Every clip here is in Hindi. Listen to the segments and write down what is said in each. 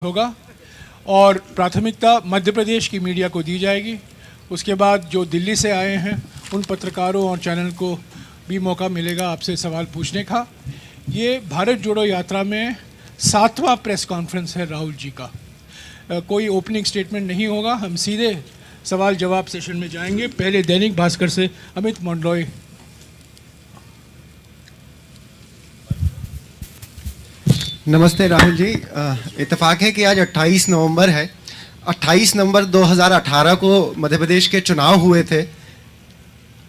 होगा और प्राथमिकता मध्य प्रदेश की मीडिया को दी जाएगी। उसके बाद जो दिल्ली से आए हैं उन पत्रकारों और चैनल को भी मौका मिलेगा आपसे सवाल पूछने का। ये भारत जोड़ो यात्रा में 7वां प्रेस कॉन्फ्रेंस है राहुल जी का। कोई ओपनिंग स्टेटमेंट नहीं होगा, हम सीधे सवाल जवाब सेशन में जाएंगे। पहले दैनिक भास्कर से अमित मंडलोई। नमस्ते राहुल जी। इत्तेफाक है कि आज 28 नवंबर है। 28 नवंबर 2018 को मध्य प्रदेश के चुनाव हुए थे।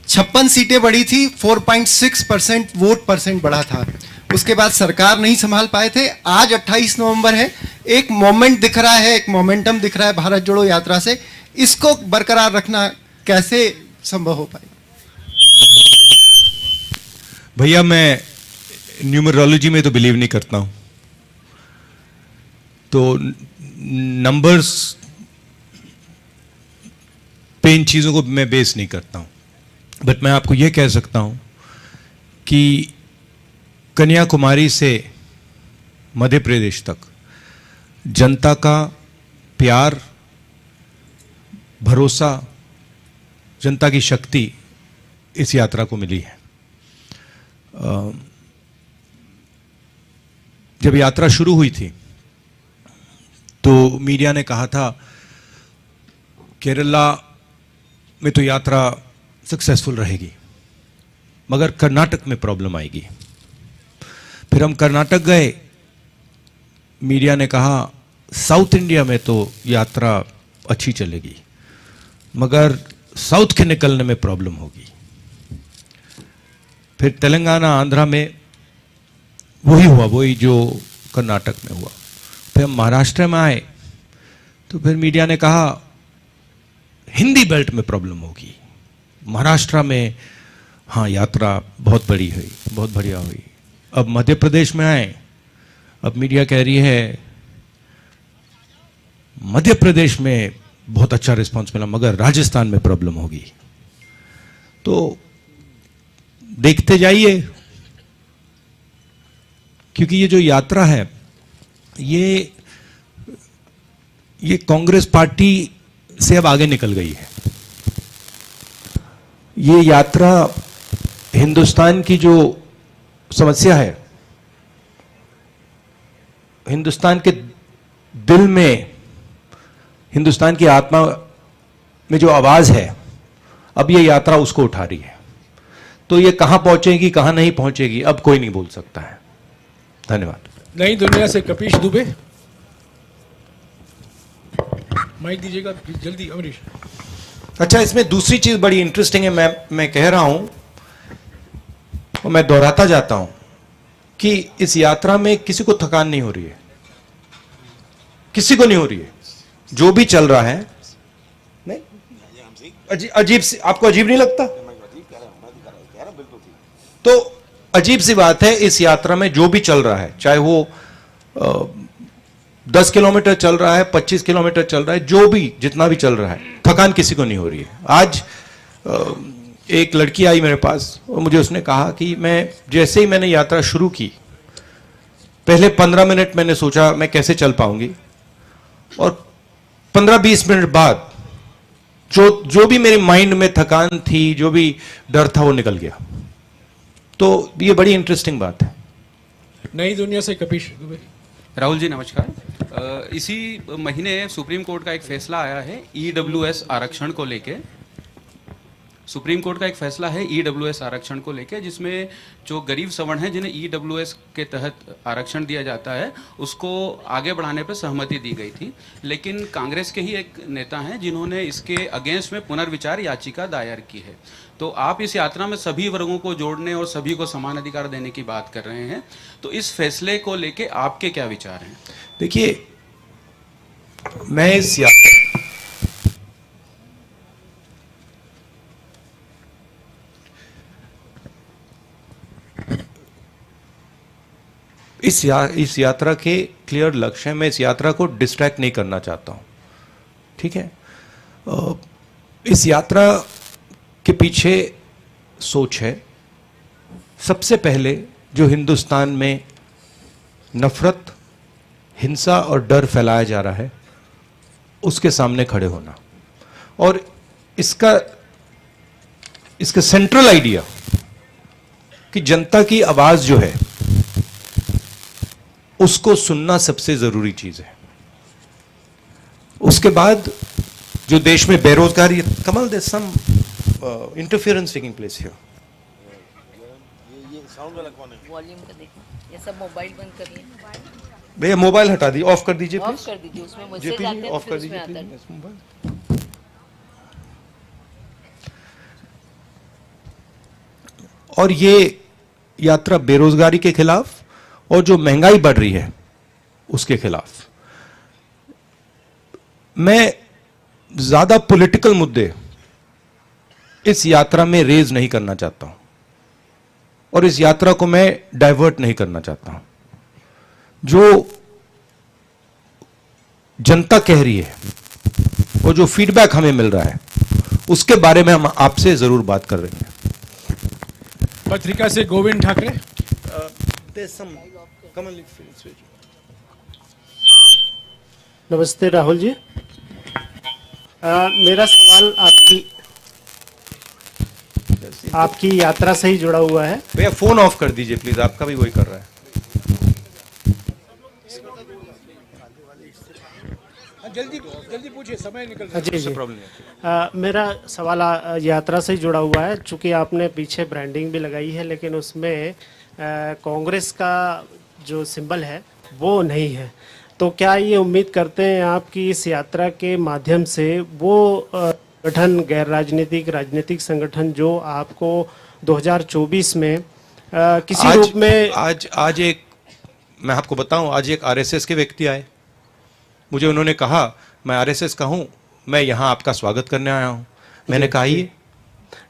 56 सीटें बढ़ी थी, 4.6% वोट परसेंट बढ़ा था। उसके बाद सरकार नहीं संभाल पाए थे। आज 28 नवंबर है, एक मोमेंट दिख रहा है, एक मोमेंटम दिख रहा है भारत जोड़ो यात्रा से। इसको बरकरार रखना कैसे संभव हो पाएगा? भैया, मैं न्यूमरोलॉजी में तो बिलीव नहीं करता हूं, तो नंबर्स पे इन चीज़ों को मैं बेस नहीं करता हूं। बट मैं आपको यह कह सकता हूं कि कन्याकुमारी से मध्य प्रदेश तक जनता का प्यार, भरोसा, जनता की शक्ति इस यात्रा को मिली है। जब यात्रा शुरू हुई थी तो मीडिया ने कहा था केरला में तो यात्रा सक्सेसफुल रहेगी, मगर कर्नाटक में प्रॉब्लम आएगी। फिर हम कर्नाटक गए, मीडिया ने कहा साउथ इंडिया में तो यात्रा अच्छी चलेगी, मगर साउथ के निकलने में प्रॉब्लम होगी। फिर तेलंगाना, आंध्रा में वही हुआ, वही जो कर्नाटक में हुआ। फिर हम महाराष्ट्र में आए तो फिर मीडिया ने कहा हिंदी बेल्ट में प्रॉब्लम होगी, महाराष्ट्र में हाँ यात्रा बहुत बड़ी हुई, बहुत बढ़िया हुई। अब मध्य प्रदेश में आए, अब मीडिया कह रही है मध्य प्रदेश में बहुत अच्छा रिस्पांस मिला, मगर राजस्थान में प्रॉब्लम होगी। तो देखते जाइए, क्योंकि ये जो यात्रा है ये कांग्रेस पार्टी से अब आगे निकल गई है। ये यात्रा हिंदुस्तान की जो समस्या है, हिंदुस्तान के दिल में, हिंदुस्तान की आत्मा में जो आवाज है, अब ये यात्रा उसको उठा रही है। तो ये कहां पहुंचेगी, कहां नहीं पहुंचेगी, अब कोई नहीं बोल सकता है। धन्यवाद। नई दुनिया से कपिश दुबे। माइक दीजिएगा जल्दी अमरीश। अच्छा, इसमें दूसरी चीज बड़ी इंटरेस्टिंग है, मैं कह रहा हूं और मैं दोहराता जाता हूं कि इस यात्रा में किसी को थकान नहीं हो रही है, किसी को नहीं हो रही है। जो भी चल रहा है, नहीं अजीब सी, आपको अजीब नहीं लगता? तो अजीब सी बात है, इस यात्रा में जो भी चल रहा है, चाहे वो 10 किलोमीटर चल रहा है, 25 किलोमीटर चल रहा है, जो भी जितना भी चल रहा है, थकान किसी को नहीं हो रही है। आज एक लड़की आई मेरे पास और मुझे उसने कहा कि जैसे ही मैंने यात्रा शुरू की, पहले 15 मिनट मैंने सोचा मैं कैसे चल पाऊंगी, और 15-20 मिनट बाद जो भी मेरे माइंड में थकान थी, जो भी डर था, वो निकल गया। तो ये बड़ी इंटरेस्टिंग बात है। नई दुनिया से कपिश दुबे। राहुल जी नमस्कार। इसी महीने सुप्रीम कोर्ट का एक फैसला आया है ईडब्ल्यूएस आरक्षण को लेके। सुप्रीम कोर्ट का एक फैसला है ईडब्ल्यूएस आरक्षण को लेके, जिसमें जो गरीब सवर्ण हैं जिन्हें ईडब्ल्यूएस के तहत आरक्षण दिया जाता है, उसको आगे बढ़ाने पर सहमति दी गई थी। लेकिन कांग्रेस के ही एक नेता हैं जिन्होंने इसके अगेंस्ट में पुनर्विचार याचिका दायर की है। तो आप इस यात्रा में सभी वर्गों को जोड़ने और सभी को समान अधिकार देने की बात कर रहे हैं, तो इस फैसले को लेके आपके क्या विचार हैं? देखिए, मैं इस यात्रा के क्लियर लक्ष्य है। मैं इस यात्रा को डिस्ट्रैक्ट नहीं करना चाहता हूं, ठीक है? इस यात्रा के पीछे सोच है, सबसे पहले जो हिंदुस्तान में नफरत, हिंसा और डर फैलाया जा रहा है उसके सामने खड़े होना। और इसका सेंट्रल आइडिया कि जनता की आवाज जो है उसको सुनना सबसे जरूरी चीज है। उसके बाद जो देश में बेरोजगारी, Kamal there some interference taking place here. Volume का देखो, ये सब मोबाइल बंद करिए, भैया मोबाइल हटा दीजिए, ऑफ कर दीजिए ऑफ प्लीज। कर दीजिए, उसमें मैसेज जेपी आते जी हैं ऑफ फिर कर उसमें दीजिए आता है। Please mobile. और ये यात्रा बेरोजगारी के खिलाफ और जो महंगाई बढ़ रही है उसके खिलाफ। मैं ज्यादा पॉलिटिकल मुद्दे इस यात्रा में रेज नहीं करना चाहता हूं और इस यात्रा को मैं डाइवर्ट नहीं करना चाहता हूं। जो जनता कह रही है और जो फीडबैक हमें मिल रहा है उसके बारे में हम आपसे जरूर बात कर रहे हैं। पत्रिका से गोविंद ठाकरे। नमस्ते राहुल जी। मेरा सवाल आपकी यात्रा से ही जुड़ा हुआ है। भैया फोन ऑफ कर दीजिए प्लीज, आपका भी वही कर रहा है। जल्दी जल्दी पूछिए, समय निकल रहा है। जी जी। प्रॉब्लम नहीं। मेरा सवाल यात्रा से ही जुड़ा हुआ है। चूंकि आपने पीछे ब्रांडिंग भी लगाई है लेकिन उसमें कांग्रेस का जो सिंबल है वो नहीं है, तो क्या ये उम्मीद करते हैं आप कि इस यात्रा के माध्यम से वो संगठन, गैर राजनीतिक राजनीतिक संगठन जो आपको 2024 में किसी रूप में आज एक मैं आपको बताऊं, आज एक आरएसएस के व्यक्ति आए, मुझे उन्होंने कहा मैं आरएसएस का हूं, मैं यहां आपका स्वागत करने आया हूं। मैंने कहा ये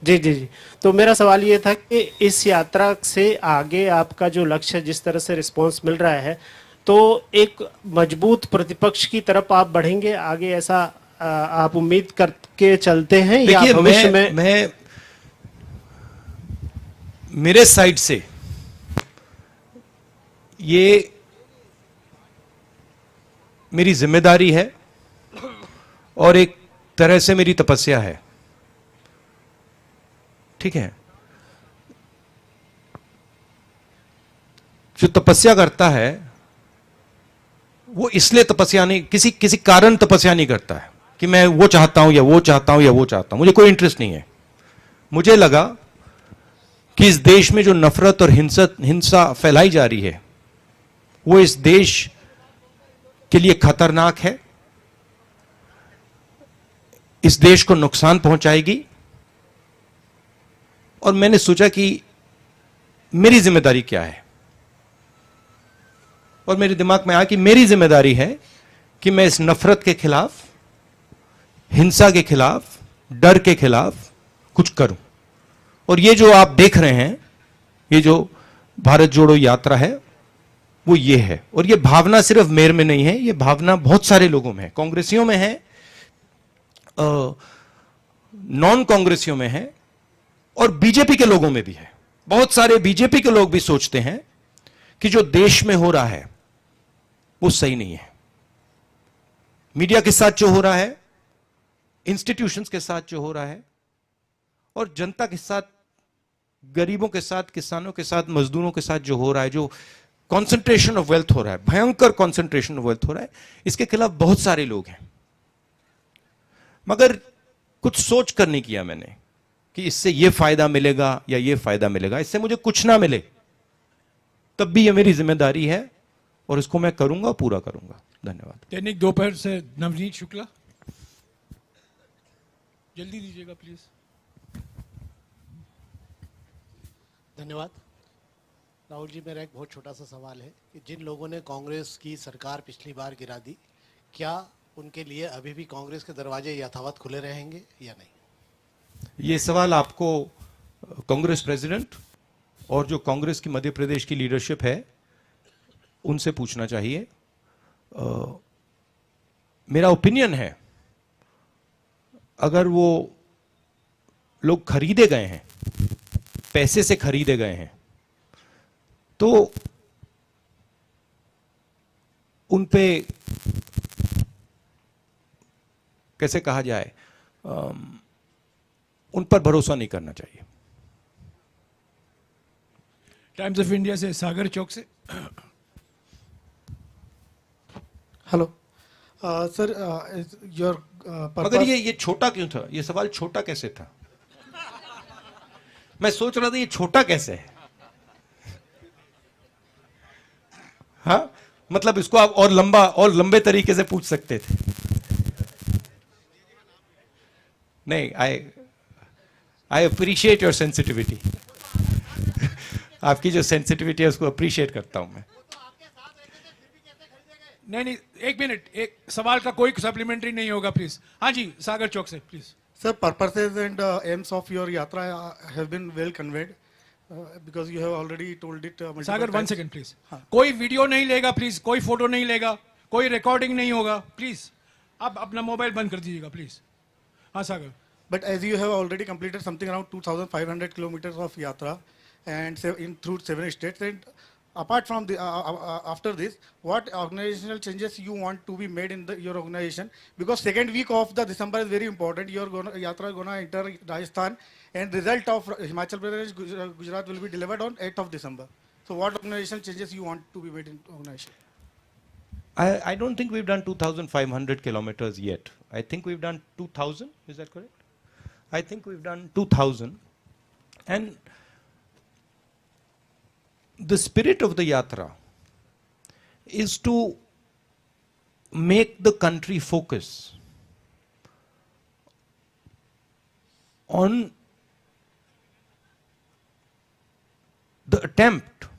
जी जी जी। तो मेरा सवाल ये था कि इस यात्रा से आगे आपका जो लक्ष्य है, जिस तरह से रिस्पांस मिल रहा है, तो एक मजबूत प्रतिपक्ष की तरफ आप बढ़ेंगे आगे, ऐसा आप उम्मीद करके चलते हैं या भविष्य में? मैं मेरे साइड से ये मेरी जिम्मेदारी है और एक तरह से मेरी तपस्या है, ठीक है। जो तपस्या करता है वो इसलिए तपस्या नहीं, किसी कारण तपस्या नहीं करता है कि मैं वो चाहता हूं या वो चाहता हूं या वो चाहता हूं। मुझे कोई इंटरेस्ट नहीं है। मुझे लगा कि इस देश में जो नफरत और हिंसा फैलाई जा रही है वो इस देश के लिए खतरनाक है, इस देश को नुकसान पहुंचाएगी। और मैंने सोचा कि मेरी जिम्मेदारी क्या है, और मेरे दिमाग में आया कि मेरी जिम्मेदारी है कि मैं इस नफरत के खिलाफ, हिंसा के खिलाफ, डर के खिलाफ कुछ करूं। और ये जो आप देख रहे हैं, ये जो भारत जोड़ो यात्रा है वो ये है। और ये भावना सिर्फ मेरे में नहीं है, ये भावना बहुत सारे लोगों में है, कांग्रेसियों में है, नॉन कांग्रेसियों में है और बीजेपी के लोगों में भी है। बहुत सारे बीजेपी के लोग भी सोचते हैं कि जो देश में हो रहा है वो सही नहीं है। मीडिया के साथ जो हो रहा है, इंस्टीट्यूशंस के साथ जो हो रहा है और जनता के साथ, गरीबों के साथ, किसानों के साथ, मजदूरों के साथ जो हो रहा है, जो कॉन्सेंट्रेशन ऑफ वेल्थ हो रहा है, भयंकर कॉन्सेंट्रेशन ऑफ वेल्थ हो रहा है, इसके खिलाफ बहुत सारे लोग हैं। मगर कुछ सोच कर नहीं किया मैंने कि इससे ये फायदा मिलेगा या ये फायदा मिलेगा। इससे मुझे कुछ ना मिले तब भी ये मेरी जिम्मेदारी है और इसको मैं करूंगा, पूरा करूंगा। धन्यवाद। दैनिक दोपहर से नवनीत शुक्ला, जल्दी दीजिएगा प्लीज। धन्यवाद। राहुल जी, मेरा एक बहुत छोटा सा सवाल है कि जिन लोगों ने कांग्रेस की सरकार पिछली बार गिरा दी, क्या उनके लिए अभी भी कांग्रेस के दरवाजे यथावत खुले रहेंगे या नहीं? ये सवाल आपको कांग्रेस प्रेसिडेंट और जो कांग्रेस की मध्य प्रदेश की लीडरशिप है उनसे पूछना चाहिए। मेरा ओपिनियन है, अगर वो लोग खरीदे गए हैं, पैसे से खरीदे गए हैं, तो उन पे कैसे कहा जाए, उन पर भरोसा नहीं करना चाहिए। टाइम्स ऑफ इंडिया से सागर चौक से। हेलो सर, योर मगर ये छोटा क्यों था? ये सवाल छोटा कैसे था? मैं सोच रहा था ये छोटा कैसे है। हाँ, मतलब इसको आप और लंबे तरीके से पूछ सकते थे। नहीं, आई अप्रिशिएट योर सेंसिटिविटी। आपकी जो सेंसिटिविटी है उसको अप्रिशिएट करता हूं मैं। नहीं, एक मिनट, एक सवाल का कोई सप्लीमेंट्री नहीं होगा प्लीज। हाँ जी, सागर चौक से please. sir, purposes and aims of your yatra have been well conveyed because you have already told it multiple Sagar, one times. Second please. कोई वीडियो नहीं लेगा प्लीज, कोई फोटो नहीं लेगा, कोई रिकॉर्डिंग नहीं होगा प्लीज। आप अपना मोबाइल बंद कर दीजिएगा प्लीज। हाँ सागर। But as you have already completed something around 2,500 kilometers of yatra and through 7 states, and apart from the after this, what organizational changes you want to be made in your organization? Because second week of the December is very important. Your yatra gonna enter Rajasthan, and result of Himachal Pradesh, Gujarat will be delivered on 8th of December. So what organizational changes you want to be made in organization? I don't think we've done 2,500 kilometers yet. I think we've done 2,000. Is that correct? I think we've done 2,000. And the spirit of the yatra is to make the country focus on the attempt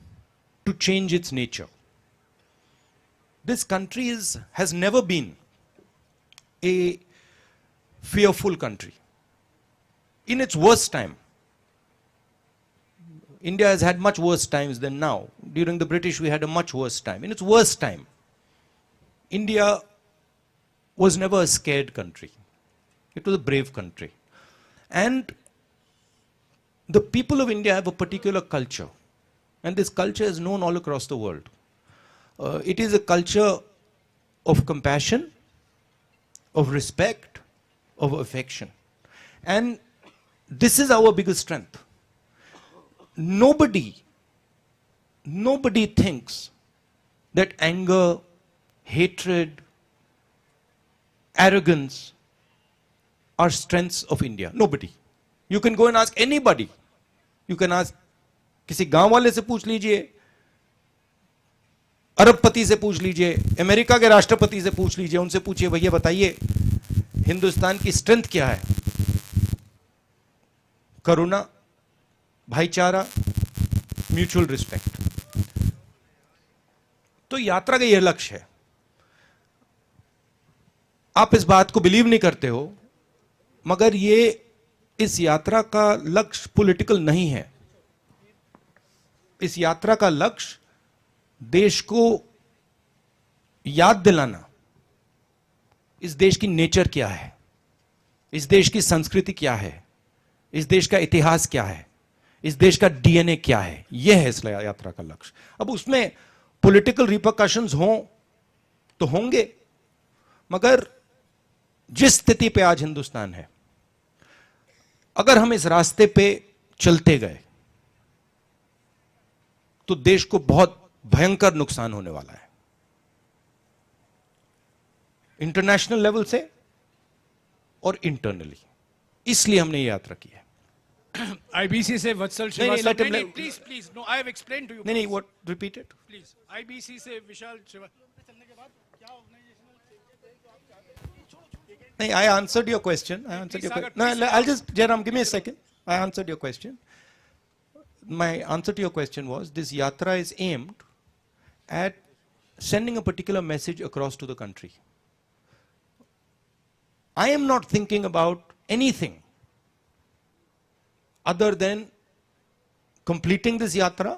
to change its nature. This country has never been a fearful country. In its worst time, India has had much worse times than now. During the British, we had a much worse time. In its worst time, India was never a scared country. It was a brave country. And the people of India have a particular culture. And this culture is known all across the world. It is a culture of compassion, of respect, of affection. And this is our biggest strength. Nobody thinks that anger, hatred, arrogance are strengths of India. Nobody. You can go and ask anybody. You can ask किसी गांव वाले से पूछ लीजिए, अरबपति से पूछ लीजिए, अमेरिका के राष्ट्रपति से पूछ लीजिए, उनसे पूछिए भैया बताइए हिंदुस्तान की स्ट्रेंथ क्या है? करुणा, भाईचारा, म्यूचुअल रिस्पेक्ट। तो यात्रा का यह लक्ष्य है। आप इस बात को बिलीव नहीं करते हो, मगर ये इस यात्रा का लक्ष्य पॉलिटिकल नहीं है। इस यात्रा का लक्ष्य देश को याद दिलाना, इस देश की नेचर क्या है, इस देश की संस्कृति क्या है, इस देश का इतिहास क्या है, इस देश का डीएनए क्या है, यह है इस यात्रा का लक्ष्य। अब उसमें पॉलिटिकल रिपरकशंस हों तो होंगे, मगर जिस स्थिति पे आज हिंदुस्तान है, अगर हम इस रास्ते पे चलते गए तो देश को बहुत भयंकर नुकसान होने वाला है, इंटरनेशनल लेवल से और इंटरनली। इसलिए हमने ये यात्रा की है। आईबीसी से वत्सल श्रीवास्तव, नहीं please please, no I have explained to you. नहीं, what, repeat it please. IBC से विशाल नहीं, I answered your question. I answered your question. No, I'll just, Jairam, give me a second. I answered your question. My answer to your question was, this yatra is aimed at sending a particular message across to the country. I am not thinking about anything other than completing this yatra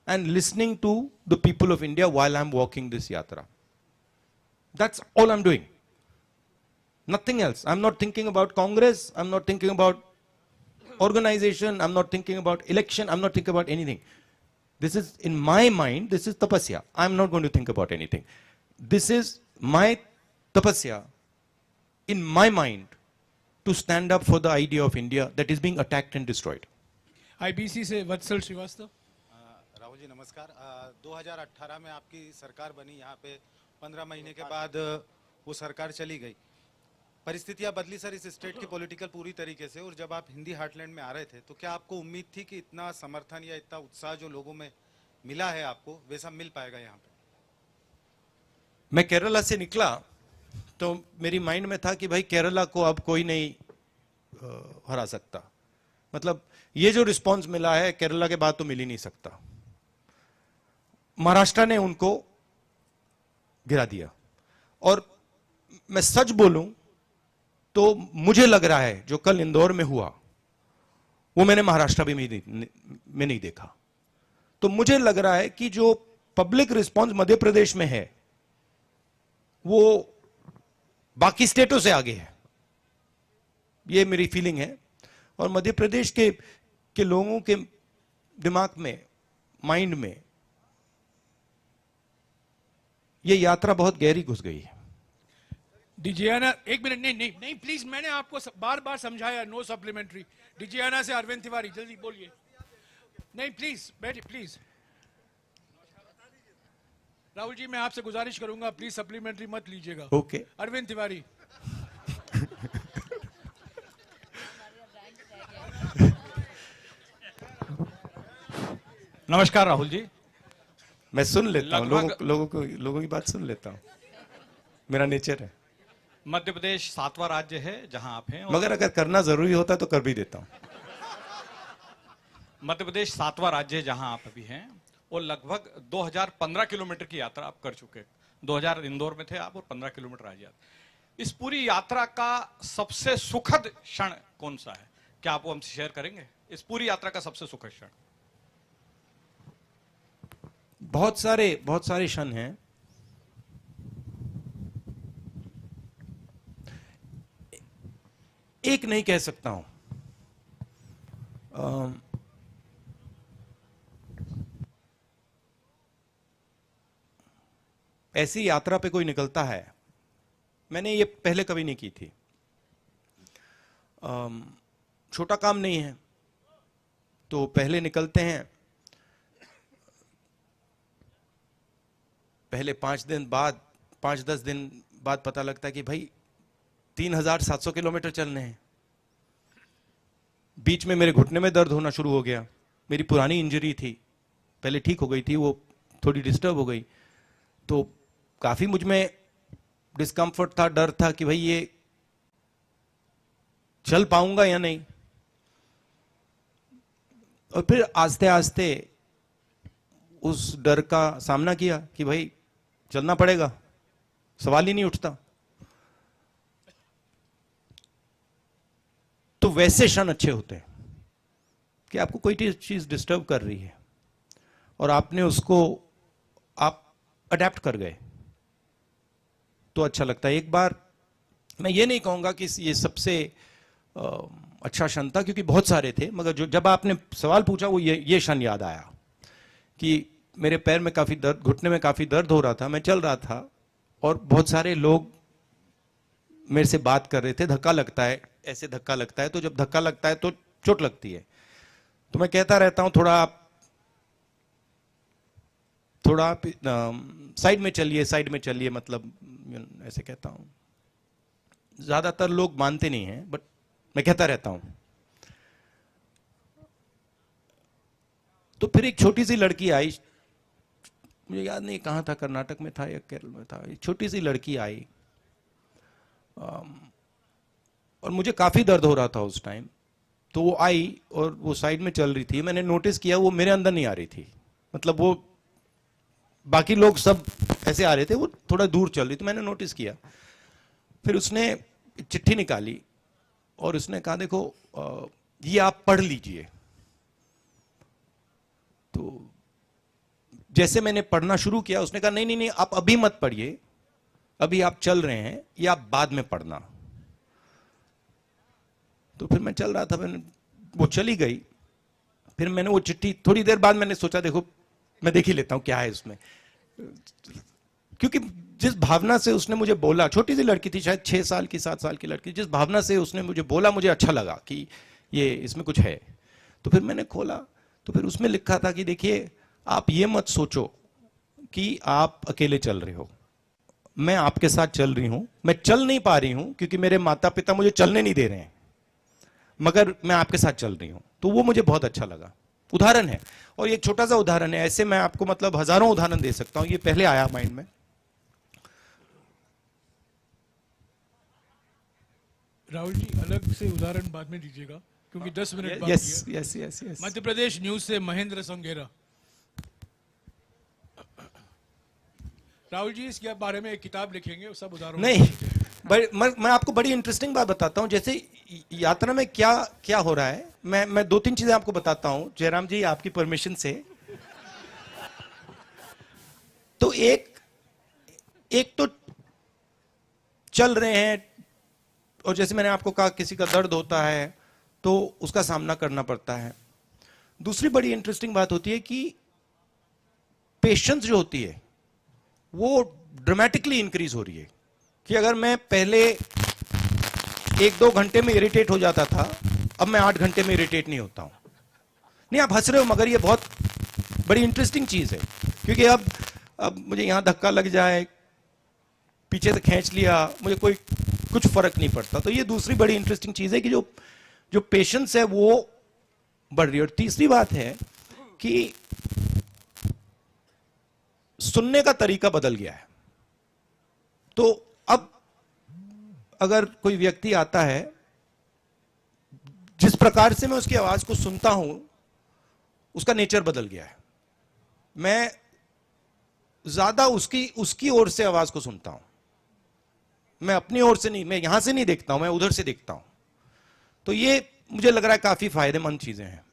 and listening to the people of India while I'm walking this yatra. That's all I'm doing. Nothing else. I'm not thinking about Congress. I'm not thinking about organization. I'm not thinking about election. I'm not thinking about anything. This is, in my mind, this is tapasya. I'm not going to think about anything. this is my tapasya in my mind to stand up for the idea of India that is being attacked and destroyed. IBC से वत्सल श्रीवास्तव। राहुल जी नमस्कार। 2018 में आपकी सरकार बनी, यहाँ पे 15 महीने के बाद वो सरकार चली गई। परिस्थितियां बदली सर इस स्टेट की पॉलिटिकल पूरी तरीके से, और जब आप हिंदी हार्टलैंड में आ रहे थे तो क्या आपको उम्मीद थी कि इतना समर्थन या इतना उत्साह जो लोगों में मिला है आपको वैसा मिल पाएगा यहाँ पे? मैं केरला से निकला तो मेरी माइंड में था कि भाई केरला को अब कोई नहीं हरा सकता। मतलब ये जो रिस्पांस मिला है केरला के बाद तो मिल ही नहीं सकता। महाराष्ट्र ने उनको गिरा दिया, और मैं सच बोलूं तो मुझे लग रहा है जो कल इंदौर में हुआ वो मैंने महाराष्ट्र में नहीं देखा। तो मुझे लग रहा है कि जो पब्लिक रिस्पांस मध्य प्रदेश में है वो बाकी स्टेटों से आगे है, ये मेरी फीलिंग है। और मध्य प्रदेश के लोगों के दिमाग में, माइंड में ये यात्रा बहुत गहरी घुस गई है। डिजियाना, एक मिनट, नहीं प्लीज, मैंने आपको बार बार समझाया, नो सप्लीमेंट्री। डिजियाना से अरविंद तिवारी, जल्दी बोलिए। नहीं प्लीज बैठिए प्लीज। राहुल जी मैं आपसे गुजारिश करूंगा प्लीज सप्लीमेंट्री मत लीजिएगा। ओके। अरविंद तिवारी। नमस्कार राहुल जी। मैं सुन लेता हूं, लोगों की बात सुन लेता हूं, मेरा नेचर है। मध्य प्रदेश 7वां राज्य है जहां आप हैं, मगर अगर करना जरूरी होता तो कर भी देता हूं। मध्य प्रदेश 7वां राज्य है जहां आप अभी हैं, और लगभग 2015 किलोमीटर की यात्रा आप कर चुके। 2000 इंदौर में थे आप, और 15 किलोमीटर आज यात्रा। इस पूरी यात्रा का सबसे सुखद क्षण कौन सा है, क्या आप वो हमसे शेयर करेंगे? इस पूरी यात्रा का सबसे सुखद क्षण। बहुत सारे क्षण हैं। एक नहीं कह सकता हूं। ऐसी यात्रा पे कोई निकलता है, मैंने ये पहले कभी नहीं की थी। छोटा काम नहीं है, तो पहले निकलते हैं, पहले 5-10 दिन बाद पता लगता है कि भाई 3700 किलोमीटर चलने हैं। बीच में मेरे घुटने में दर्द होना शुरू हो गया। मेरी पुरानी इंजरी थी, पहले ठीक हो गई थी, वो थोड़ी डिस्टर्ब हो गई, तो काफी मुझ में डिस्कम्फर्ट था, डर था कि भाई ये चल पाऊंगा या नहीं। और फिर आस्ते आस्ते उस डर का सामना किया कि भाई चलना पड़ेगा, सवाल ही नहीं उठता। तो वैसे क्षण अच्छे होते हैं कि आपको कोई चीज डिस्टर्ब कर रही है और आपने उसको आप अडेप्ट कर गए, तो अच्छा लगता है। एक बार मैं ये नहीं कहूंगा कि ये सबसे अच्छा क्षण था, क्योंकि बहुत सारे थे, मगर जब आपने सवाल पूछा वो ये क्षण याद आया कि मेरे पैर में काफी दर्द, घुटने में काफी दर्द हो रहा था, मैं चल रहा था और बहुत सारे लोग मेरे से बात कर रहे थे। धक्का लगता है, ऐसे धक्का लगता है, तो जब धक्का लगता है तो चोट लगती है। तो मैं कहता रहता हूं थोड़ा आप साइड में चलिए, मतलब ऐसे कहता हूं। ज्यादातर लोग मानते नहीं हैं, बट मैं कहता रहता हूं। तो फिर एक छोटी सी लड़की आई, मुझे याद नहीं कहां था, कर्नाटक में था या केरल में था। एक छोटी सी लड़की आई और मुझे काफी दर्द हो रहा था उस टाइम। तो वो आई और वो साइड में चल रही थी। मैंने नोटिस किया वो मेरे अंदर नहीं आ रही थी, मतलब वो बाकी लोग सब ऐसे आ रहे थे, वो थोड़ा दूर चल रही थी, मैंने नोटिस किया। फिर उसने चिट्ठी निकाली और उसने कहा देखो ये आप पढ़ लीजिए। तो जैसे मैंने पढ़ना शुरू किया, उसने कहा नहीं आप अभी मत पढ़िए, अभी आप चल रहे हैं, ये आप बाद में पढ़ना। तो फिर मैं चल रहा था, वो चली गई। फिर मैंने वो चिट्ठी, थोड़ी देर बाद मैंने सोचा देखो मैं देख ही लेता हूं क्या है उसमें, क्योंकि जिस भावना से उसने मुझे बोला, छोटी सी लड़की थी, शायद 6 साल की 7 साल की लड़की, जिस भावना से उसने मुझे बोला, मुझे अच्छा लगा कि ये इसमें कुछ है। तो फिर मैंने खोला, तो फिर उसमें लिखा था कि देखिए, आप ये मत सोचो कि आप अकेले चल रहे हो, मैं आपके साथ चल रही हूं। मैं चल नहीं पा रही हूं क्योंकि मेरे माता पिता मुझे चलने नहीं दे रहे हैं, मगर मैं आपके साथ चल रही हूं। तो वो मुझे बहुत अच्छा लगा। उदाहरण है, और ये छोटा सा उदाहरण है, ऐसे मैं आपको मतलब हजारों उदाहरण दे सकता हूं। ये पहले आया माइंड में। राहुल जी, अलग से उदाहरण बाद में दीजिएगा क्योंकि 10 मिनट बाकी यस है। Yes yes yes. Madhya Pradesh news से महेंद्र संगेरा। राहुल जी, इसके बारे में एक किताब लिखेंगे, वो सब उदाहरण नहीं, मैं आपको बड़ी इंटरेस्टिंग बात बताता हूं। जैसे यात्रा में क्या क्या हो रहा है, मैं 2-3 चीजें आपको बताता हूं, जयराम जी आपकी परमिशन से। तो एक तो चल रहे हैं, और जैसे मैंने आपको कहा, किसी का दर्द होता है तो उसका सामना करना पड़ता है। दूसरी बड़ी इंटरेस्टिंग बात होती है कि पेशेंस जो होती है वो ड्रामेटिकली इंक्रीज हो रही है। कि अगर मैं पहले 1-2 घंटे में इरिटेट हो जाता था, अब मैं 8 घंटे में इरिटेट नहीं होता हूं। नहीं, आप हंस रहे हो, मगर ये बहुत बड़ी इंटरेस्टिंग चीज है। क्योंकि अब मुझे यहां धक्का लग जाए, पीछे से खींच लिया, मुझे कुछ फर्क नहीं पड़ता। तो ये दूसरी बड़ी इंटरेस्टिंग चीज है कि जो पेशेंस है वो बढ़ रही है। और तीसरी बात है कि सुनने का तरीका बदल गया है। तो अब अगर कोई व्यक्ति आता है, जिस प्रकार से मैं उसकी आवाज को सुनता हूं, उसका नेचर बदल गया है। मैं ज्यादा उसकी ओर से आवाज को सुनता हूं। मैं अपनी ओर से नहीं, मैं यहां से नहीं देखता हूं, मैं उधर से देखता हूं। तो ये मुझे लग रहा है काफी फायदेमंद चीजें हैं।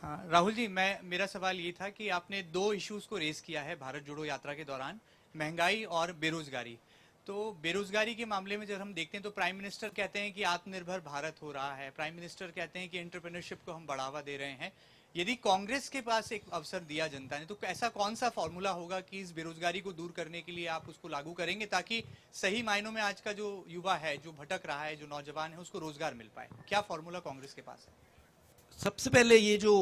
हाँ, राहुल जी, मेरा सवाल ये था कि आपने 2 इश्यूज को रेज किया है भारत जोड़ो यात्रा के दौरान, महंगाई और बेरोजगारी। तो बेरोजगारी के मामले में जब हम देखते हैं तो प्राइम मिनिस्टर कहते हैं कि आत्मनिर्भर भारत हो रहा है, प्राइम मिनिस्टर कहते हैं कि एंटरप्रेन्योरशिप को हम बढ़ावा दे रहे हैं। यदि कांग्रेस के पास एक अवसर दिया जनता ने, तो ऐसा कौन सा फॉर्मूला होगा कि इस बेरोजगारी को दूर करने के लिए आप उसको लागू करेंगे, ताकि सही मायनों में आज का जो युवा है, जो भटक रहा है, जो नौजवान है, उसको रोजगार मिल पाए? क्या फॉर्मूला कांग्रेस के पास है? सबसे पहले ये जो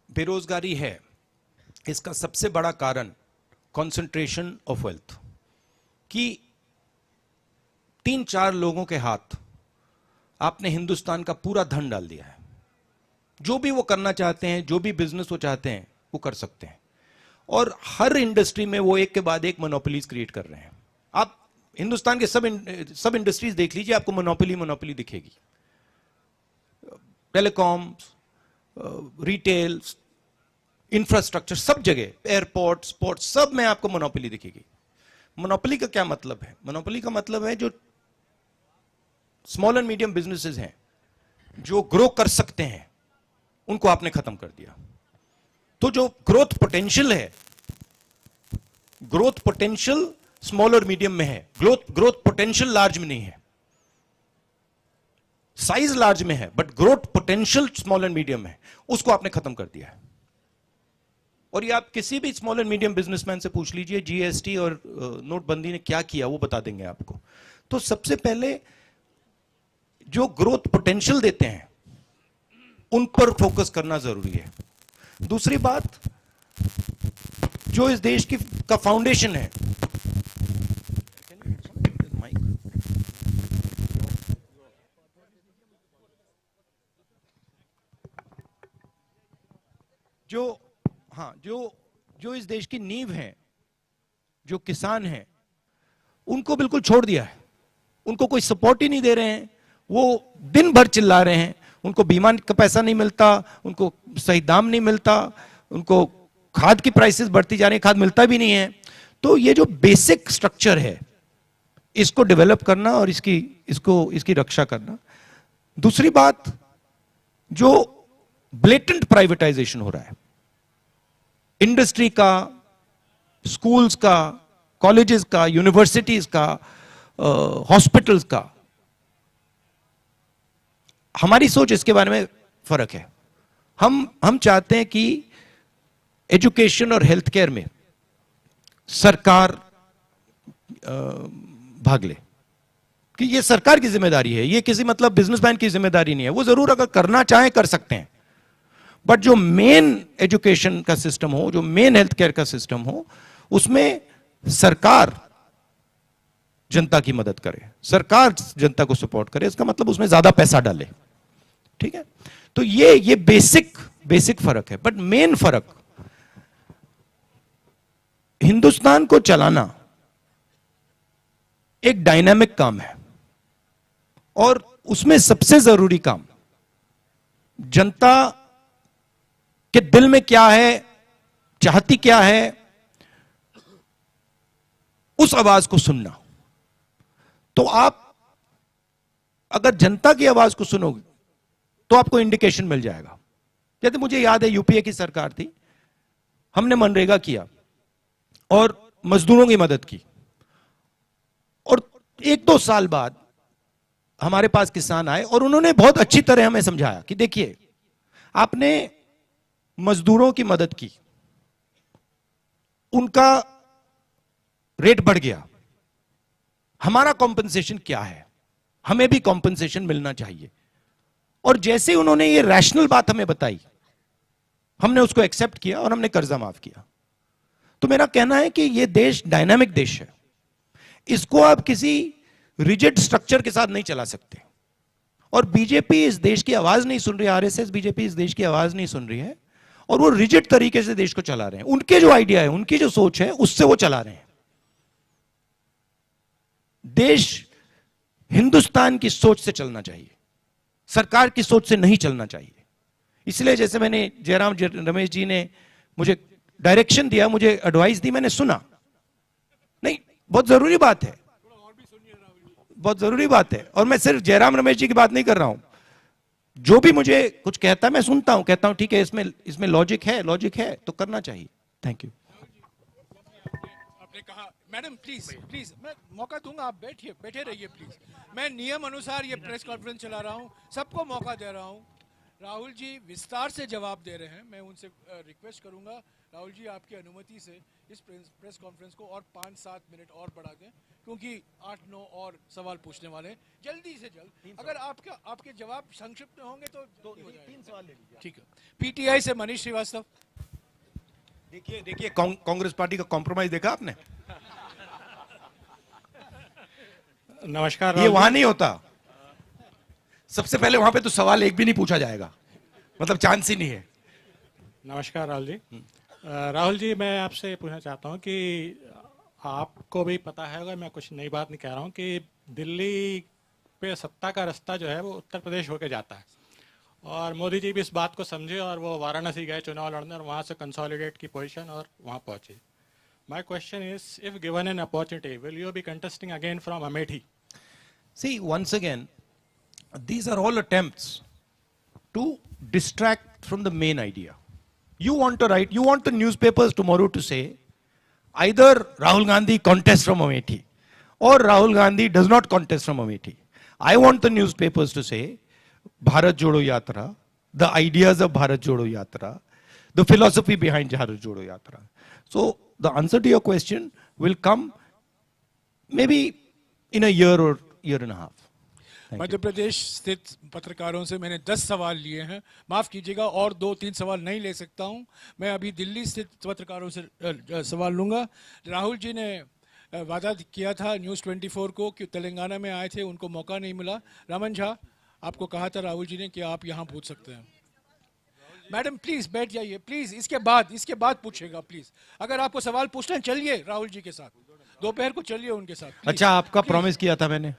बेरोजगारी है, इसका सबसे बड़ा कारण कंसंट्रेशन ऑफ वेल्थ, कि 3-4 लोगों के हाथ आपने हिंदुस्तान का पूरा धन डाल दिया है। जो भी वो करना चाहते हैं, जो भी बिजनेस वो चाहते हैं, वो कर सकते हैं। और हर इंडस्ट्री में वो एक के बाद एक मोनोपोलीज क्रिएट कर रहे हैं। आप हिंदुस्तान के सब इंडस्ट्रीज देख लीजिए, आपको मोनोपोली दिखेगी। टेलीकॉम, रिटेल, इंफ्रास्ट्रक्चर, सब जगह, एयरपोर्ट, स्पोर्ट्स, सब में आपको मोनोपोली दिखेगी। मोनोपोली का क्या मतलब है? मोनोपोली का मतलब है जो स्मॉल एंड मीडियम बिजनेसेस हैं, जो ग्रो कर सकते हैं, उनको आपने खत्म कर दिया। तो जो ग्रोथ पोटेंशियल है, ग्रोथ पोटेंशियल स्मॉल और मीडियम में है, ग्रोथ पोटेंशियल लार्ज में नहीं है। साइज लार्ज में है, but growth potential small and medium है, उसको आपने खत्म कर दिया है। और ये आप किसी भी स्मॉल एंड मीडियम बिजनेसमैन से पूछ लीजिए, जीएसटी और नोटबंदी ने क्या किया, वो बता देंगे आपको। तो सबसे पहले जो ग्रोथ पोटेंशियल देते हैं, उन पर फोकस करना जरूरी है। दूसरी बात, जो इस देश का फाउंडेशन है, जो इस देश की नींव है, जो किसान हैं, उनको बिल्कुल छोड़ दिया है। उनको कोई सपोर्ट ही नहीं दे रहे हैं। वो दिन भर चिल्ला रहे हैं, उनको बीमा का पैसा नहीं मिलता, उनको सही दाम नहीं मिलता, उनको खाद की प्राइसेस बढ़ती जा रही है, खाद मिलता भी नहीं है। तो ये जो बेसिक स्ट्रक्चर है, इसको डेवलप करना और इसकी रक्षा करना। दूसरी बात, जो ब्लेटेंट प्राइवेटाइजेशन हो रहा है, इंडस्ट्री का, स्कूल्स का, कॉलेजेस का, यूनिवर्सिटीज का, हॉस्पिटल्स का, हमारी सोच इसके बारे में फर्क है। हम चाहते हैं कि एजुकेशन और हेल्थ केयर में सरकार भाग ले, कि ये सरकार की जिम्मेदारी है, ये किसी मतलब बिजनेसमैन की जिम्मेदारी नहीं है। वो जरूर अगर करना चाहे कर सकते हैं, बट जो मेन एजुकेशन का सिस्टम हो, जो मेन हेल्थ केयर का सिस्टम हो, उसमें सरकार जनता की मदद करे, सरकार जनता को सपोर्ट करे, इसका मतलब उसमें ज्यादा पैसा डाले। ठीक है, तो ये बेसिक फर्क है। बट मेन फर्क, हिंदुस्तान को चलाना एक डायनामिक काम है, और उसमें सबसे जरूरी काम जनता के दिल में क्या है, चाहती क्या है, उस आवाज को सुनना। तो आप अगर जनता की आवाज को सुनोगे तो आपको इंडिकेशन मिल जाएगा। जैसे मुझे याद है, यूपीए की सरकार थी, हमने मनरेगा किया और मजदूरों की मदद की, और 1-2 साल बाद हमारे पास किसान आए और उन्होंने बहुत अच्छी तरह हमें समझाया कि देखिए, आपने मजदूरों की मदद की, उनका रेट बढ़ गया, हमारा कॉम्पेंसेशन क्या है, हमें भी कॉम्पेंसेशन मिलना चाहिए। और जैसे उन्होंने ये रैशनल बात हमें बताई, हमने उसको एक्सेप्ट किया और हमने कर्जा माफ किया। तो मेरा कहना है कि ये देश डायनामिक देश है, इसको आप किसी रिजिड स्ट्रक्चर के साथ नहीं चला सकते। और बीजेपी इस देश की आवाज नहीं सुन रही, आरएसएस बीजेपी इस देश की आवाज नहीं सुन रही है, और वो रिजिड तरीके से देश को चला रहे हैं। उनके जो आइडिया है, उनकी जो सोच है, उससे वो चला रहे हैं। देश हिंदुस्तान की सोच से चलना चाहिए, सरकार की सोच से नहीं चलना चाहिए। इसलिए जैसे मैंने जयराम रमेश जी ने मुझे डायरेक्शन दिया, मुझे एडवाइस दी, मैंने सुना। नहीं, बहुत जरूरी बात है, बहुत जरूरी बात है। और मैं सिर्फ जयराम रमेश जी की बात नहीं कर रहा हूं, जो भी मुझे कुछ कहता है मैं सुनता हूं, कहता हूं ठीक है, इसमें लॉजिक है तो करना चाहिए। Thank you. आपने कहा, मैडम प्लीज मैं मौका दूंगा, आप बैठे रहिए प्लीज। मैं नियम अनुसार ये प्रेस कॉन्फ्रेंस चला रहा हूं, सबको मौका दे रहा हूं। राहुल जी विस्तार से जवाब दे रहे हैं, मैं उनसे रिक्वेस्ट करूंगा, राहुल जी आपकी अनुमति से इस प्रेस कॉन्फ्रेंस को और 5-7 मिनट और बढ़ा दें, क्योंकि 8-9 और सवाल पूछने वाले हैं, जल्दी से जल्द। अगर आपके जवाब संक्षिप्त में होंगे तो 3 सवाल ले लीजिए। ठीक है, पीटीआई से मनीष श्रीवास्तव। देखिए कांग्रेस पार्टी का कॉम्प्रोमाइज देखा आपने? नमस्कार। ये वहां नहीं होता। सबसे पहले वहां पे तो सवाल एक भी नहीं पूछा जाएगा, मतलब चांस ही नहीं है। नमस्कार राहुल जी। राहुल जी, मैं आपसे पूछना चाहता हूं कि आपको भी पता है, अगर मैं कुछ नई बात नहीं कह रहा हूं, कि दिल्ली पे सत्ता का रास्ता जो है वो उत्तर प्रदेश होके जाता है, और मोदी जी भी इस बात को समझे और वो वाराणसी गए चुनाव लड़ने, और वहाँ से कंसोलिडेट की पोजीशन और वहाँ पहुँचे। My question is, if given an opportunity, will you be contesting again from Amethi? See, once again, these are all attempts to distract from the main idea. You want the newspapers tomorrow to say, either Rahul Gandhi contests from Amethi or Rahul Gandhi does not contest from Amethi. I want the newspapers to say, Bharat Jodo Yatra, the ideas of Bharat Jodo Yatra, the philosophy behind Bharat Jodo Yatra. So, the answer to your question will come maybe in a year or year and a half. Madhya Pradesh स्थित पत्रकारों से मैंने 10 सवाल लिए हैं, माफ कीजिएगा, और 2-3 सवाल नहीं ले सकता हूं। मैं अभी दिल्ली स्थित पत्रकारों से सवाल लूंगा। राहुल जी ने वादा किया था न्यूज़ 24 को कि तेलंगाना में आए थे, उनको मौका नहीं मिला। रमन झा, आपको कहा था राहुल जी ने कि आप यहाँ पूछ सकते हैं। मैडम प्लीज बैठ जाइए, प्लीज। इसके बाद पूछेगा प्लीज। अगर आपको सवाल पूछना है, चलिए राहुल जी के साथ, दोपहर को चलिए उनके साथ। अच्छा, आपका प्रॉमिस किया था मैंने,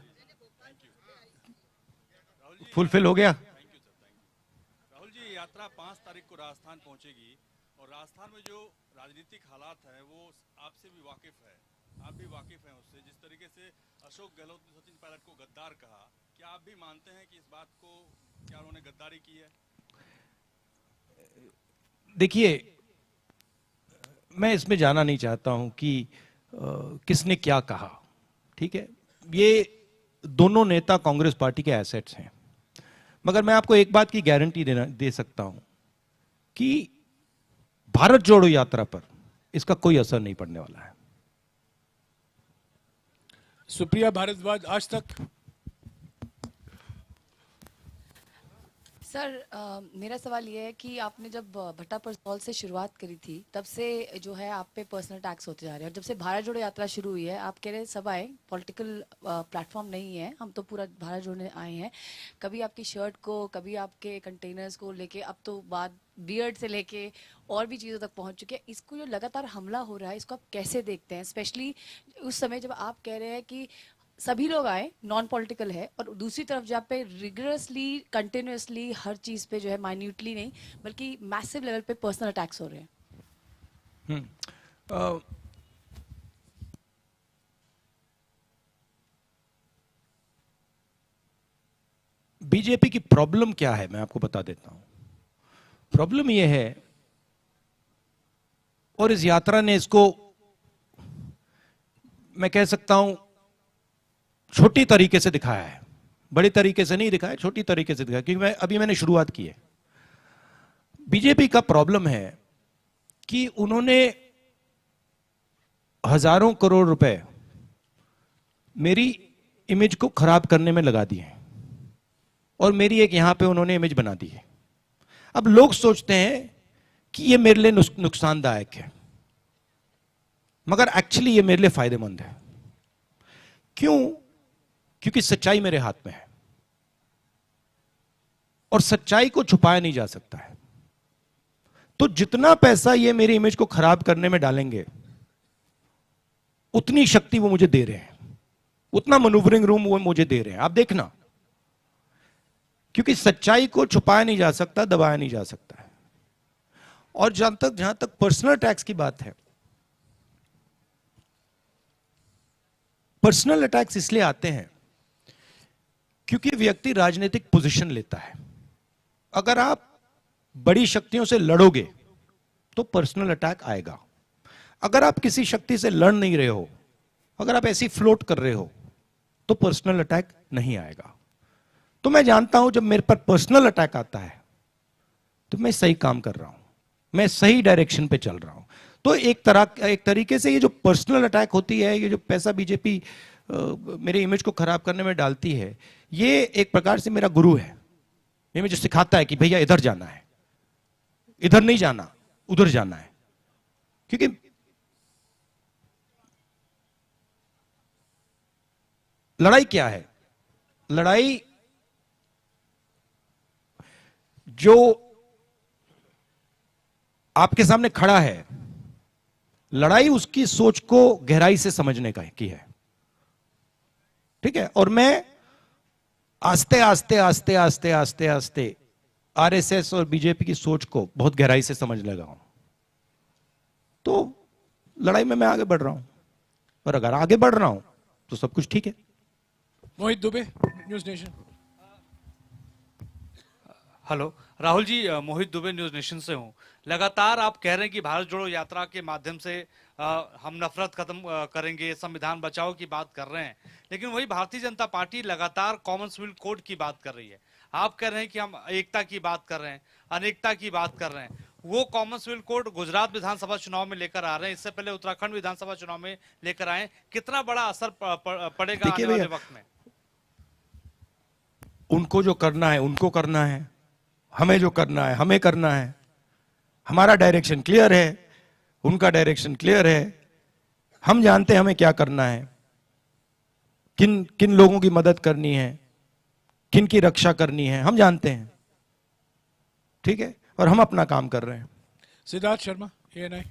फुलफिल हो गया? राहुल जी, यात्रा 5 तारीख को राजस्थान पहुंचेगी, और राजस्थान में जो राजनीतिक हालात है वो आपसे भी वाकिफ है, आप भी वाकिफ हैं उससे। जिस तरीके से अशोक गहलोत ने सचिन पायलट को गद्दार कहा, क्या आप भी मानते हैं कि इस बात को, क्या उन्होंने गद्दारी की है? देखिए, मैं इसमें जाना नहीं चाहता हूं कि किसने क्या कहा, ठीक है। ये दोनों नेता कांग्रेस पार्टी के एसेट्स हैं, मगर मैं आपको एक बात की गारंटी दे सकता हूं कि भारत जोड़ो यात्रा पर इसका कोई असर नहीं पड़ने वाला है। सुप्रिया भारद्वाज, आज तक। सर मेरा सवाल ये है कि आपने जब भट्टा परसौल से शुरुआत करी थी तब से जो है आप पे पर्सनल टैक्स होते जा रहे हैं, और जब से भारत जोड़ो यात्रा शुरू हुई है आप कह रहे हैं सब आए, पॉलिटिकल प्लेटफॉर्म नहीं है, हम तो पूरा भारत जोड़ने आए हैं। कभी आपकी शर्ट को, कभी आपके कंटेनर्स को लेके, अब तो बात बियर्ड से लेके और भी चीज़ों तक पहुंच चुके हैं। इसको जो लगातार हमला हो रहा है इसको आप कैसे देखते हैं, स्पेशली उस समय जब आप कह रहे हैं कि सभी लोग आए, नॉन पॉलिटिकल है, और दूसरी तरफ जहाँ पे रिगरसली कंटिन्यूसली हर चीज़ पे जो है, माइन्यूटली नहीं बल्कि मैसिव लेवल पे पर्सनल अटैक्स हो रहे हैं। बीजेपी की प्रॉब्लम क्या है मैं आपको बता देता हूं। प्रॉब्लम यह है, और इस यात्रा ने इसको मैं कह सकता हूं छोटी तरीके से दिखाया है, बड़े तरीके से नहीं दिखाया, छोटी तरीके से दिखाया, क्योंकि मैंने शुरुआत की है। बीजेपी का प्रॉब्लम है कि उन्होंने हजारों करोड़ रुपए मेरी इमेज को खराब करने में लगा दिए हैं, और मेरी एक यहां पे उन्होंने इमेज बना दी है। अब लोग सोचते हैं कि ये मेरे लिए नुकसानदायक है, मगर एक्चुअली ये मेरे लिए फायदेमंद है। क्यों? क्योंकि सच्चाई मेरे हाथ में है, और सच्चाई को छुपाया नहीं जा सकता है। तो जितना पैसा ये मेरी इमेज को खराब करने में डालेंगे, उतनी शक्ति वो मुझे दे रहे हैं, उतना मैन्यूवरिंग रूम वो मुझे दे रहे हैं। आप देखना, क्योंकि सच्चाई को छुपाया नहीं जा सकता, दबाया नहीं जा सकता है। और जहां तक पर्सनल टैक्स की बात है, पर्सनल अटैक्स इसलिए आते हैं क्योंकि व्यक्ति राजनीतिक पोजीशन लेता है। अगर आप बड़ी शक्तियों से लड़ोगे तो पर्सनल अटैक आएगा। अगर आप किसी शक्ति से लड़ नहीं रहे हो, अगर आप ऐसी फ्लोट कर रहे हो, तो पर्सनल अटैक नहीं आएगा। तो मैं जानता हूं जब मेरे पर पर्सनल अटैक आता है तो मैं सही काम कर रहा हूं, मैं सही डायरेक्शन पे चल रहा हूं। तो एक तरीके से ये जो पर्सनल अटैक होती है, ये जो पैसा बीजेपी मेरे इमेज को खराब करने में डालती है, ये एक प्रकार से मेरा गुरु है। ये मुझे सिखाता है कि भैया इधर जाना है, इधर नहीं जाना, उधर जाना है। क्योंकि लड़ाई क्या है? लड़ाई जो आपके सामने खड़ा है, लड़ाई उसकी सोच को गहराई से समझने का की है। ठीक है? और मैं आस्ते आस्ते आस्ते आस्ते आस्ते आस्ते आरएसएस और बीजेपी की सोच को बहुत गहराई से समझ लगा हूं। तो लड़ाई में मैं आगे बढ़ रहा हूं, और अगर आगे बढ़ रहा हूं तो सब कुछ ठीक है। Mohit Dubey, News Nation. Hello Rahul ji, Mohit Dubey News Nation से हूं। लगातार आप कह रहे हैं कि भारत जोड़ो यात्रा के माध्यम से हम नफरत खत्म करेंगे, संविधान बचाओ की बात कर रहे हैं, लेकिन वही भारतीय जनता पार्टी लगातार कॉमनवेल्थ कोड की बात कर रही है। आप कह रहे हैं कि हम एकता की बात कर रहे हैं, अनेकता की बात कर रहे हैं। वो कॉमनवेल्थ कोड गुजरात विधानसभा चुनाव में लेकर आ रहे हैं, इससे पहले उत्तराखंड विधानसभा चुनाव में लेकर आए। कितना बड़ा असर पड़ेगा आने वाले वक्त में? उनको जो करना है उनको करना है, हमें जो करना है हमें करना है। हमारा डायरेक्शन क्लियर है, उनका डायरेक्शन क्लियर है। हम जानते हैं हमें क्या करना है, किन किन लोगों की मदद करनी है, किन की रक्षा करनी है, हम जानते हैं। ठीक है? और हम अपना काम कर रहे हैं। सिद्धार्थ शर्मा, ANI।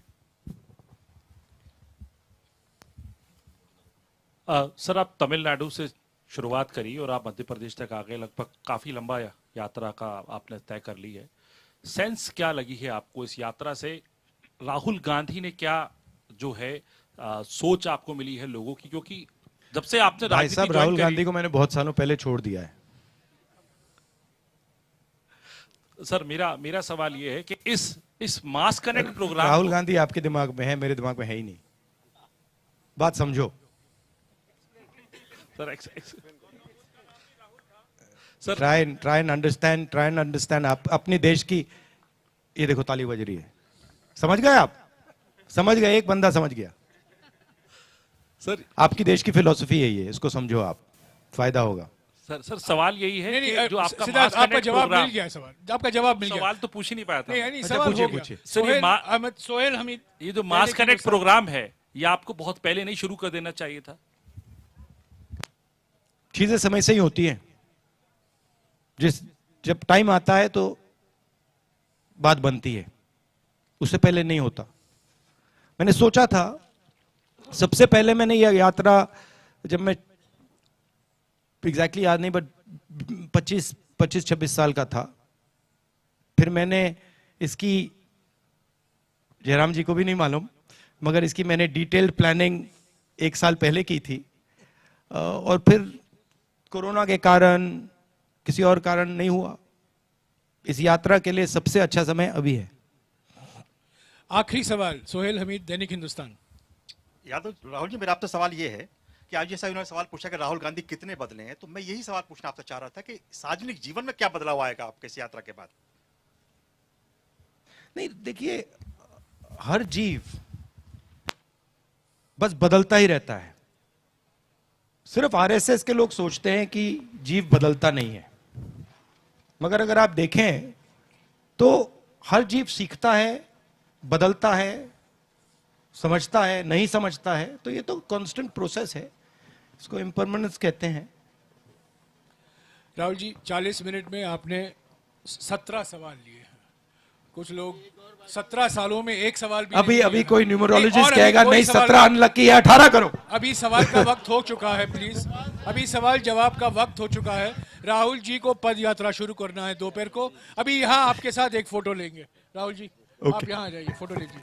सर, आप तमिलनाडु से शुरुआत करी और आप मध्य प्रदेश तक आ गए, लगभग काफी लंबा यात्रा का आपने तय कर ली है। सेंस क्या लगी है आपको इस यात्रा से? राहुल गांधी ने क्या जो है सोच आपको मिली है लोगों की? क्योंकि जब से आपने भाई साहब, राहुल गांधी को मैंने बहुत सालों पहले छोड़ दिया है। सर, मेरा सवाल ये है कि इस मास कनेक्ट प्रोग्राम, राहुल गांधी आपके दिमाग में है, मेरे दिमाग में है ही नहीं। बात समझो सर। Try and understand. आप अपने देश की, ये देखो ताली बज रही है, समझ गए आप? समझ गए? एक बंदा समझ गया। सर आपकी देश की फिलॉसफी यही है, इसको समझो आप, फायदा होगा। सर सवाल यही है कि जो आपका सिद्धार्थ, मास आपका कनेक्ट जवाब प्रोग्राम, मिल गया, आपका जवाब मिल गया। सवाल तो पूछ ही नहीं पाया था। नहीं, अच्छा, सवाल पूछिए, हो गया। पूछिए। सर, ये सोहेल हमीद, ये जो मास कनेक्ट प्रोग्राम है, ये आपको बहुत पहले नहीं शुरू कर देना चाहिए था? चीजें समय से ही होती हैं, जब टाइम आता है तो बात बनती है, उससे पहले नहीं होता। मैंने सोचा था, सबसे पहले मैंने यह यात्रा, जब मैं एग्जैक्टली याद नहीं, बट 25-26 साल का था, फिर मैंने इसकी, जयराम जी को भी नहीं मालूम, मगर इसकी मैंने डिटेल्ड प्लानिंग 1 साल पहले की थी, और फिर कोरोना के कारण, किसी और कारण नहीं हुआ। इस यात्रा के लिए सबसे अच्छा समय अभी है। आखिरी सवाल, सोहेल हमीद, दैनिक हिंदुस्तान। यादव राहुल जी, मेरा आपसे सवाल ये है कि आज जैसा उन्होंने सवाल पूछा कि राहुल गांधी कितने बदले हैं, तो मैं यही सवाल पूछना आपसे चाह रहा था कि सार्वजनिक जीवन में क्या बदलाव आएगा आपके इस यात्रा के बाद? नहीं, देखिए, हर जीव बस बदलता ही रहता है। सिर्फ आरएसएस के लोग सोचते हैं कि जीव बदलता नहीं है, मगर अगर आप देखें तो हर जीव सीखता है, बदलता है, समझता है, नहीं समझता है, तो ये तो कांस्टेंट प्रोसेस है, इसको इम्परमानेंस कहते हैं। राहुल जी, 40 मिनट में आपने 17 सवाल लिए हैं। कुछ लोग 17 सालों में एक सवाल भी अभी कोई न्यूमरोलॉजिस्ट कहेगा नहीं 17 अनलकी है, 18 करो। अभी सवाल का वक्त हो चुका है, प्लीज। अभी सवाल जवाब का वक्त हो चुका है। राहुल जी को पद यात्रा शुरू करना है दोपहर को। अभी यहाँ आपके साथ एक फोटो लेंगे। राहुल जी, आप यहाँ आ जाइए, फोटो लीजिए।